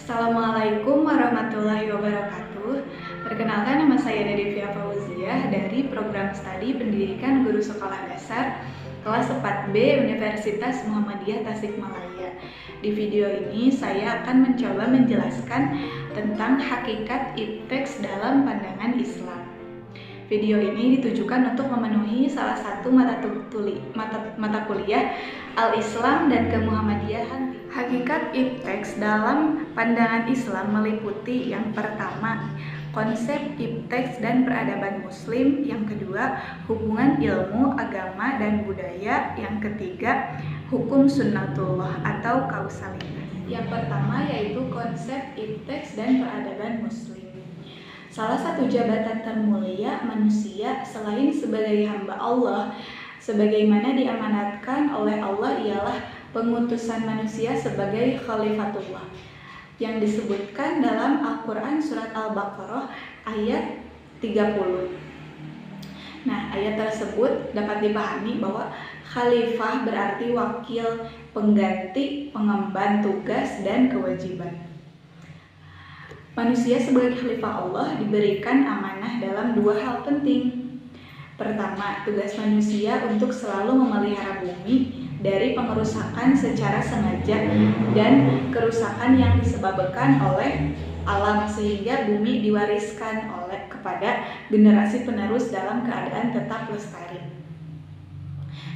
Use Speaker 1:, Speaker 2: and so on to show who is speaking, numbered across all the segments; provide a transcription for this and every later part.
Speaker 1: Assalamualaikum warahmatullahi wabarakatuh. Perkenalkan, nama saya Nadifia Fauziah dari Program Studi Pendidikan Guru Sekolah Dasar kelas 4B Universitas Muhammadiyah Tasikmalaya. Di video ini saya akan mencoba menjelaskan tentang hakikat ipteks dalam pandangan Islam. Video ini ditujukan untuk memenuhi salah satu mata kuliah Al-Islam dan Kemuhammadiyahan. Hakikat ipteks dalam pandangan Islam meliputi yang pertama, konsep ipteks dan peradaban Muslim; yang kedua, hubungan ilmu, agama, dan budaya; yang ketiga, hukum sunnatullah atau kausalitas. Yang pertama yaitu konsep ipteks dan peradaban Muslim. Salah satu jabatan termulia manusia selain sebagai hamba Allah, sebagaimana diamanatkan oleh Allah, ialah pengutusan manusia sebagai khalifatullah, yang disebutkan dalam Al-Quran surat Al-Baqarah ayat 30. Nah, ayat tersebut dapat dipahami bahwa khalifah berarti wakil, pengganti, pengemban tugas dan kewajiban. Manusia sebagai khalifah Allah diberikan amanah dalam dua hal penting. Pertama, tugas manusia untuk selalu memelihara bumi dari pengerusakan secara sengaja dan kerusakan yang disebabkan oleh alam, sehingga bumi diwariskan kepada generasi penerus dalam keadaan tetap lestari.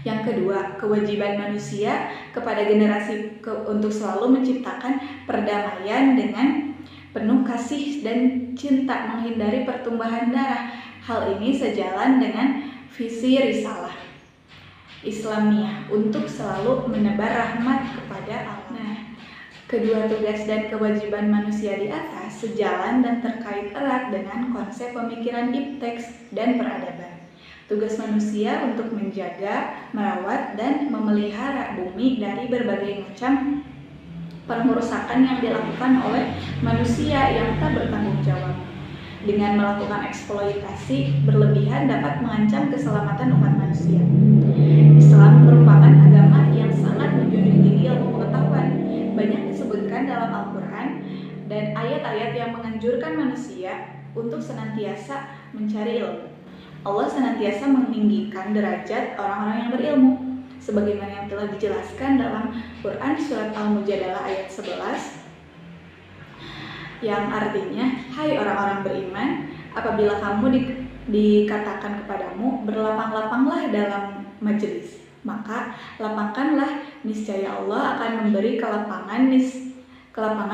Speaker 1: Yang kedua, kewajiban manusia kepada generasi untuk selalu menciptakan perdamaian dengan penuh kasih dan cinta, menghindari pertumbuhan darah. Hal ini sejalan dengan visi risalah Islamiyah untuk selalu menebar rahmat kepada Allah. Nah, kedua tugas dan kewajiban manusia di atas sejalan dan terkait erat dengan konsep pemikiran ipteks dan peradaban. Tugas manusia untuk menjaga, merawat, dan memelihara bumi dari berbagai macam pengerusakan yang dilakukan oleh manusia yang tak bertanggung jawab. Dengan melakukan eksploitasi berlebihan dapat mengancam keselamatan umat manusia. Islam merupakan agama yang sangat menjunjung tinggi ilmu pengetahuan. Banyak disebutkan dalam Al-Quran dan ayat-ayat yang menganjurkan manusia untuk senantiasa mencari ilmu. Allah senantiasa meninggikan derajat orang-orang yang berilmu, sebagaimana yang telah dijelaskan dalam Quran surat Al-Mujadalah ayat 11, yang artinya, hai orang-orang beriman, apabila kamu dikatakan kepadamu, berlapang-lapanglah dalam majelis, maka lapangkanlah, niscaya Allah akan memberi kelapangan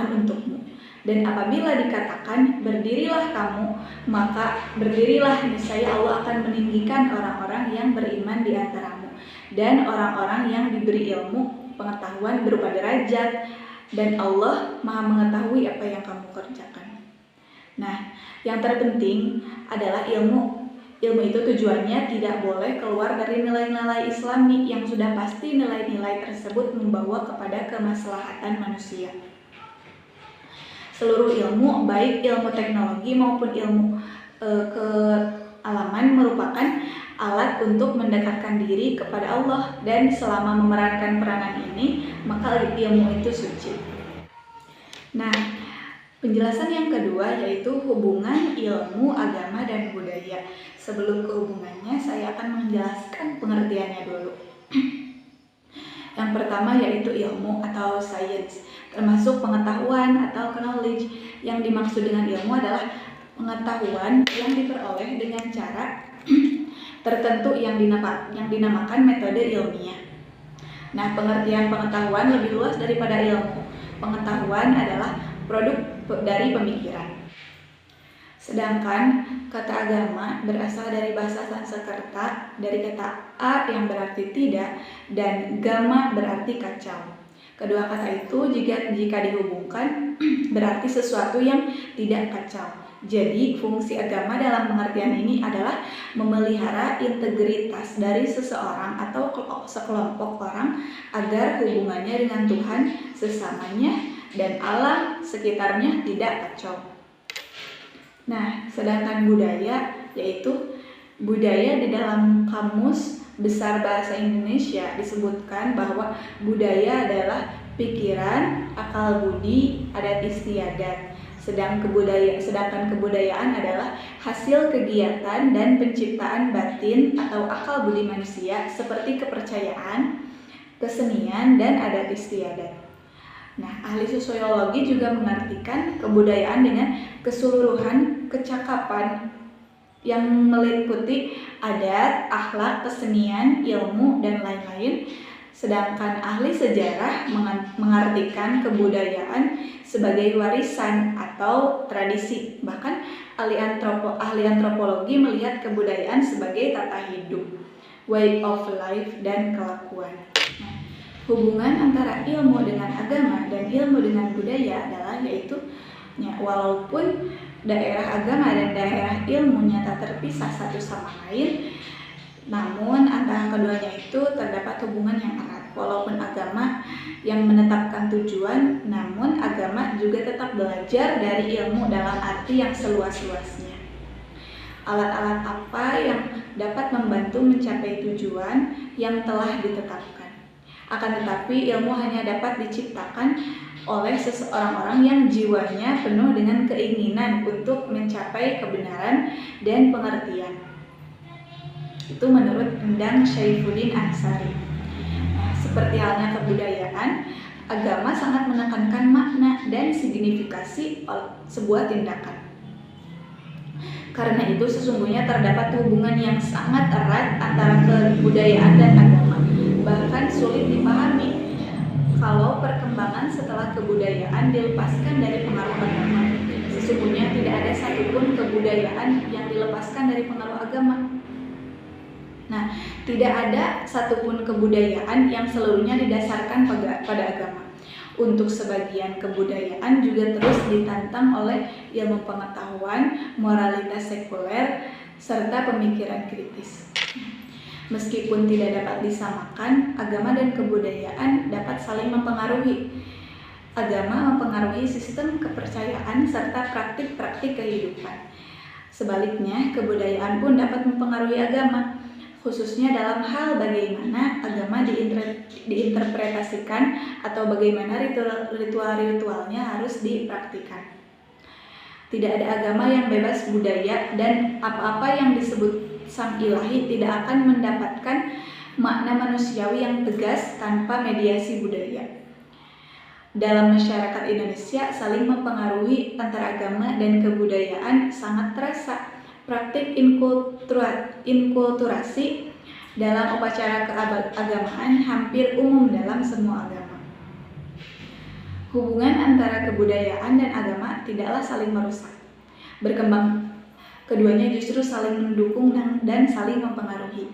Speaker 1: untukmu. Dan apabila dikatakan berdirilah kamu, maka berdirilah, niscaya Allah akan meninggikan orang-orang yang beriman di antaramu dan orang-orang yang diberi ilmu pengetahuan berupa derajat, dan Allah Maha mengetahui apa yang kamu kerjakan. Nah, yang terpenting adalah ilmu. Ilmu itu tujuannya tidak boleh keluar dari nilai-nilai Islami yang sudah pasti nilai-nilai tersebut membawa kepada kemaslahatan manusia. Seluruh ilmu, baik ilmu teknologi maupun ilmu kealaman, merupakan alat untuk mendekatkan diri kepada Allah, dan selama memerankan peranan ini, maka ilmu itu suci. Nah, penjelasan yang kedua yaitu hubungan ilmu, agama, dan budaya. Sebelum ke hubungannya, saya akan menjelaskan pengertiannya dulu. Yang pertama yaitu ilmu atau science, termasuk pengetahuan atau knowledge. Yang dimaksud dengan ilmu adalah pengetahuan yang diperoleh dengan cara tertentu yang dinamakan metode ilmiah. Nah, pengertian pengetahuan lebih luas daripada ilmu. Pengetahuan adalah produk dari pemikiran. Sedangkan kata agama berasal dari bahasa Sanskerta, dari kata a yang berarti tidak dan gama berarti kacau. Kedua kata itu jika dihubungkan berarti sesuatu yang tidak kacau. Jadi, fungsi agama dalam pengertian ini adalah memelihara integritas dari seseorang atau sekelompok orang agar hubungannya dengan Tuhan, sesamanya, dan alam sekitarnya tidak kacau. Nah, sedangkan budaya, yaitu budaya di dalam Kamus Besar Bahasa Indonesia disebutkan bahwa budaya adalah pikiran, akal budi, adat istiadat. Sedangkan kebudayaan adalah hasil kegiatan dan penciptaan batin atau akal budi manusia seperti kepercayaan, kesenian, dan adat istiadat. Nah, ahli sosiologi juga mengartikan kebudayaan dengan keseluruhan kecakapan yang meliputi adat, akhlak, kesenian, ilmu, dan lain-lain. Sedangkan ahli sejarah mengartikan kebudayaan sebagai warisan atau tradisi. Bahkan ahli antropologi melihat kebudayaan sebagai tata hidup, way of life, dan kelakuan. Nah, hubungan antara ilmu dengan agama dan ilmu dengan budaya adalah walaupun daerah agama dan daerah ilmu nyata terpisah satu sama lain, namun antara keduanya itu terdapat hubungan yang erat. Walaupun agama yang menetapkan tujuan, namun agama juga tetap belajar dari ilmu dalam arti yang seluas-luasnya. Alat-alat apa yang dapat membantu mencapai tujuan yang telah ditetapkan. Akan tetapi ilmu hanya dapat diciptakan oleh seseorang yang jiwanya penuh dengan keinginan untuk mencapai kebenaran dan pengertian. Itu menurut Endang Syaifuddin Ansari. Nah, seperti halnya kebudayaan, agama sangat menekankan makna dan signifikasi sebuah tindakan. Karena itu sesungguhnya terdapat hubungan yang sangat erat antara kebudayaan dan agama. Bahkan sulit dipahami kalau perkembangan setelah kebudayaan dilepaskan dari pengaruh agama. Sesungguhnya tidak ada satupun kebudayaan yang dilepaskan dari pengaruh agama. Nah, tidak ada satupun kebudayaan yang seluruhnya didasarkan pada agama. Untuk sebagian kebudayaan juga terus ditantang oleh ilmu pengetahuan, moralitas sekuler, serta pemikiran kritis. Meskipun tidak dapat disamakan, agama dan kebudayaan dapat saling mempengaruhi. Agama mempengaruhi sistem kepercayaan serta praktik-praktik kehidupan. Sebaliknya, kebudayaan pun dapat mempengaruhi agama, khususnya dalam hal bagaimana agama diinterpretasikan atau bagaimana ritual-ritualnya harus dipraktikkan. Tidak ada agama yang bebas budaya, dan apa-apa yang disebut Sang Ilahi tidak akan mendapatkan makna manusiawi yang tegas tanpa mediasi budaya. Dalam masyarakat Indonesia, saling mempengaruhi antara agama dan kebudayaan sangat terasa. Praktik inkulturasi dalam upacara keagamaan hampir umum dalam semua agama. Hubungan antara kebudayaan dan agama tidaklah saling merusak, berkembang. Keduanya justru saling mendukung dan saling mempengaruhi.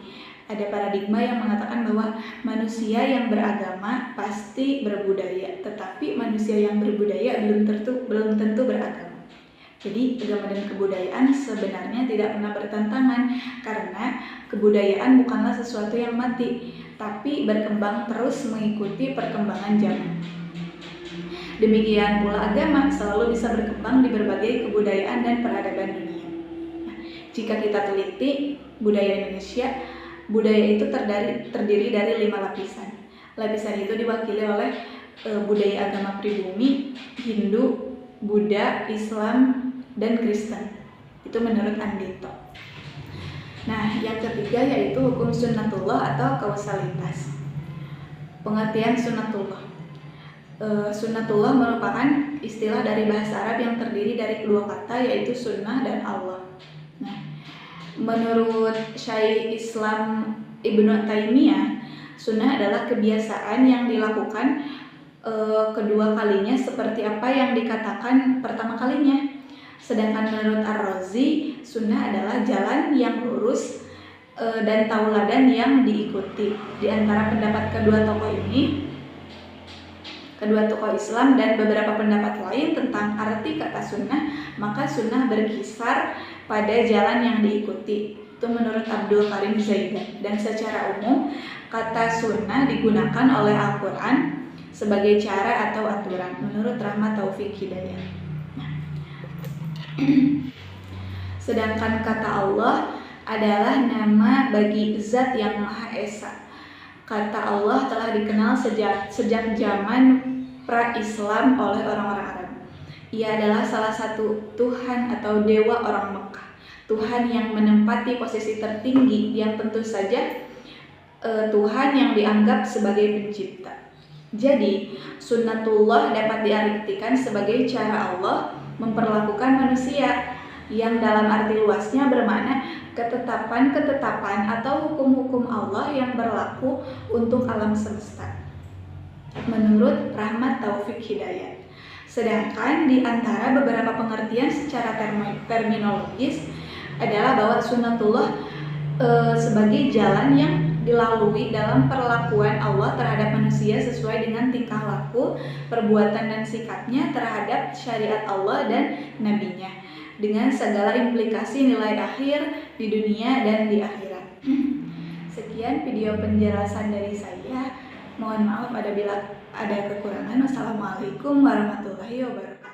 Speaker 1: Ada paradigma yang mengatakan bahwa manusia yang beragama pasti berbudaya, tetapi manusia yang berbudaya belum tentu beragama. Jadi agama dan kebudayaan sebenarnya tidak pernah bertentangan, karena kebudayaan bukanlah sesuatu yang mati, tapi berkembang terus mengikuti perkembangan zaman. Demikian pula agama selalu bisa berkembang di berbagai kebudayaan dan peradaban dunia. Nah, jika kita teliti budaya Indonesia, budaya itu terdiri dari 5 lapisan. Lapisan itu diwakili oleh budaya agama pribumi, Hindu, Buddha, Islam, dan Kristen. Itu menurut Andito. Nah, yang ketiga yaitu hukum sunnatullah atau kausalitas. Pengertian sunnatullah. Sunnatullah merupakan istilah dari bahasa Arab yang terdiri dari kedua kata, yaitu sunnah dan Allah. Nah, menurut Syaikh Islam Ibnu Taimiyah, sunnah adalah kebiasaan yang dilakukan kedua kalinya seperti apa yang dikatakan pertama kalinya. Sedangkan menurut Ar-Razi, sunnah adalah jalan yang lurus dan tauladan yang diikuti. Di antara pendapat kedua tokoh Islam dan beberapa pendapat lain tentang arti kata sunnah, maka sunnah berkisar pada jalan yang diikuti. Itu menurut Abdul Karim Zaidan. Dan secara umum, kata sunnah digunakan oleh Al-Quran sebagai cara atau aturan, menurut Rahmat Taufik Hidayat. Sedangkan kata Allah adalah nama bagi Zat yang Maha Esa. Kata Allah telah dikenal sejak zaman pra-Islam oleh orang-orang Arab. Ia adalah salah satu Tuhan atau dewa orang Mekah, Tuhan yang menempati posisi tertinggi, yang tentu saja Tuhan yang dianggap sebagai pencipta. Jadi, sunnatullah dapat diartikan sebagai cara Allah memperlakukan manusia, yang dalam arti luasnya bermakna ketetapan-ketetapan atau hukum-hukum Allah yang berlaku untuk alam semesta menurut rahmat taufik hidayat. Sedangkan di antara beberapa pengertian secara terminologis adalah bahwa sunnatullah sebagai jalan yang dilalui dalam perlakuan Allah terhadap manusia sesuai dengan tingkah laku, perbuatan dan sikapnya terhadap syariat Allah dan nabinya, dengan segala implikasi nilai akhir di dunia dan di akhirat. Sekian video penjelasan dari saya. Mohon maaf apabila ada kekurangan. Wassalamualaikum warahmatullahi wabarakatuh.